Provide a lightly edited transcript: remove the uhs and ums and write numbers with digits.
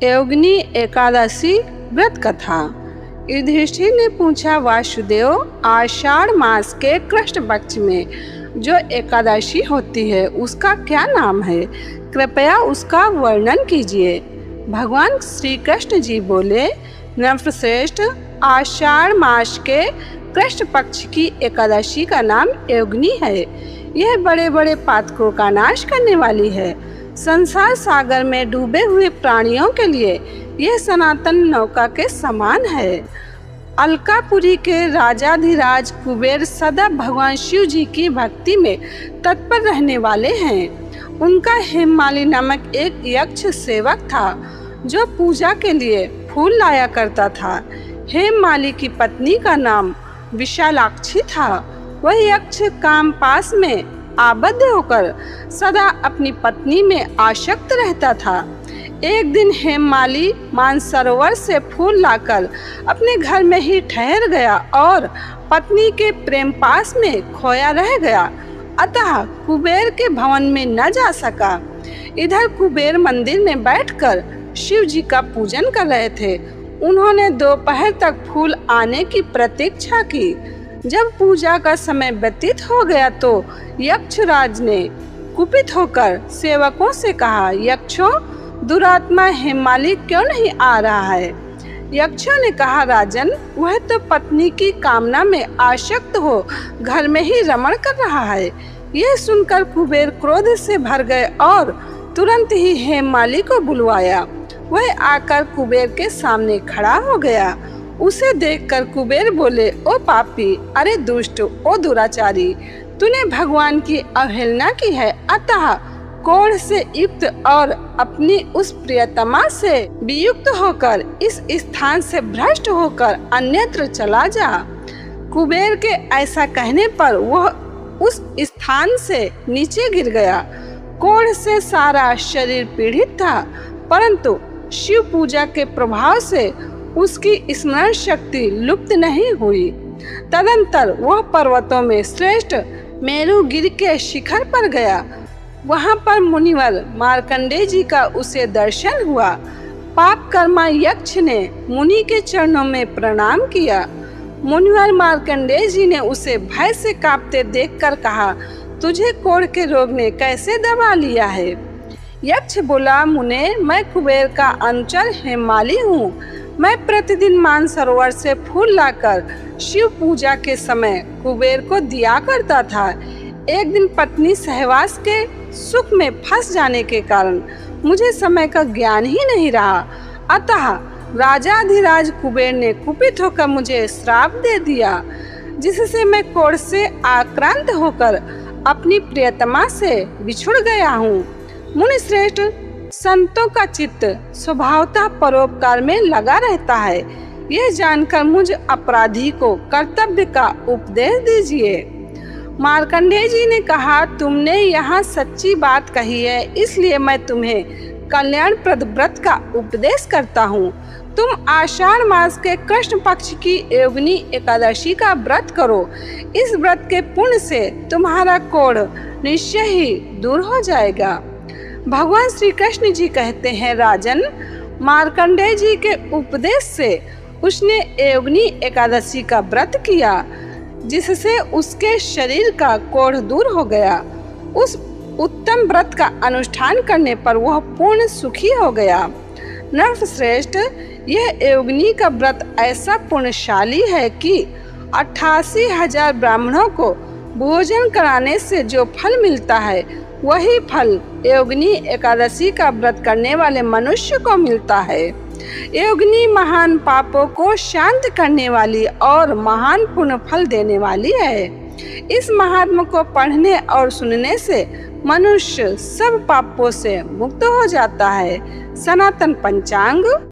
योगिनी एकादशी व्रत कथा। युधिष्ठिर ने पूछा, वासुदेव, आषाढ़ मास के कृष्ण पक्ष में जो एकादशी होती है उसका क्या नाम है? कृपया उसका वर्णन कीजिए। भगवान श्री कृष्ण जी बोले, नृपश्रेष्ठ, आषाढ़ मास के कृष्ण पक्ष की एकादशी का नाम योगिनी है। यह बड़े बड़े पातकों का नाश करने वाली है। संसार सागर में डूबे हुए प्राणियों के लिए यह सनातन नौका के समान है। अलकापुरी के राजाधिराज कुबेर सदा भगवान शिव जी की भक्ति में तत्पर रहने वाले हैं। उनका हेममाली नामक एक यक्ष सेवक था जो पूजा के लिए फूल लाया करता था। हेममाली की पत्नी का नाम विशालाक्षी था। वह यक्ष काम पास में आबद्ध होकर सदा अपनी पत्नी में आसक्त रहता था। एक दिन हेममाली मानसरोवर से फूल लाकर अपने घर में ही ठहर गया और पत्नी के प्रेम पास में खोया रह गया, अतः कुबेर के भवन में न जा सका। इधर कुबेर मंदिर में बैठकर शिव जी का पूजन कर रहे थे। उन्होंने दोपहर तक फूल आने की प्रतीक्षा की। जब पूजा का समय व्यतीत हो गया तो यक्षराज ने कुपित होकर सेवकों से कहा, यक्षों, दुरात्मा हेममाली क्यों नहीं आ रहा है? यक्षों ने कहा, राजन, वह तो पत्नी की कामना में आसक्त हो घर में ही रमण कर रहा है। यह सुनकर कुबेर क्रोध से भर गए और तुरंत ही हेममाली को बुलवाया। वह आकर कुबेर के सामने खड़ा हो गया। उसे देखकर कुबेर बोले, ओ पापी, अरे दुष्ट, ओ दुराचारी, तूने भगवान की अवहेलना की है, अतः कोढ़ से युक्त और अपनी उस प्रियतमा से वियुक्त होकर इस स्थान से भ्रष्ट होकर अन्यत्र चला जा। कुबेर के ऐसा कहने पर वह उस स्थान से नीचे गिर गया। कोढ़ से सारा शरीर पीड़ित था, परंतु शिव पूजा के प्रभाव से उसकी स्मरण शक्ति लुप्त नहीं हुई। तदंतर वह पर्वतों में श्रेष्ठ मेरुगिरि के शिखर पर गया। वहां पर मुनिवर मार्कंडेय जी का उसे दर्शन हुआ। पाप कर्मा यक्ष ने मुनि के चरणों में प्रणाम किया। मुनिवर मार्कंडेय जी ने उसे भय से कांपते देखकर कहा, तुझे कोढ़ के रोग ने कैसे दबा लिया है? यक्ष बोला, मुने, मैं कुबेर का अनुचर हेममाली हूँ। मैं प्रतिदिन मानसरोवर से फूल लाकर शिव पूजा के समय कुबेर को दिया करता था। एक दिन पत्नी सहवास के सुख में फंस जाने के कारण मुझे समय का ज्ञान ही नहीं रहा, अतः राजाधिराज कुबेर ने कुपित होकर मुझे श्राप दे दिया, जिससे मैं कोढ़ से आक्रांत होकर अपनी प्रियतमा से बिछुड़ गया हूँ। मुनिश्रेष्ठ, संतों का चित्त स्वभावतः परोपकार में लगा रहता है। यह जानकर मुझ अपराधी को कर्तव्य का उपदेश दीजिए। मार्कंडेय जी ने कहा, तुमने यहाँ सच्ची बात कही है, इसलिए मैं तुम्हें कल्याणप्रद व्रत का उपदेश करता हूँ। तुम आषाढ़ मास के कृष्ण पक्ष की योगिनी एकादशी का व्रत करो। इस व्रत के पुण्य से तुम्हारा कोढ़ निश्चय ही दूर हो जाएगा। भगवान श्री कृष्ण जी कहते हैं, राजन, मार्कंडेय जी के उपदेश से उसने योगिनी एकादशी का व्रत किया, जिससे उसके शरीर का कोढ़ दूर हो गया। उस उत्तम व्रत का अनुष्ठान करने पर वह पूर्ण सुखी हो गया। नृपश्रेष्ठ, यह योगिनी का व्रत ऐसा पुण्यशाली है कि 88,000 ब्राह्मणों को भोजन कराने से जो फल मिलता है, वही फल योगिनी एकादशी का व्रत करने वाले मनुष्य को मिलता है। योगिनी महान पापों को शांत करने वाली और महान पुण्य फल देने वाली है। इस महात्मा को पढ़ने और सुनने से मनुष्य सब पापों से मुक्त हो जाता है। सनातन पंचांग।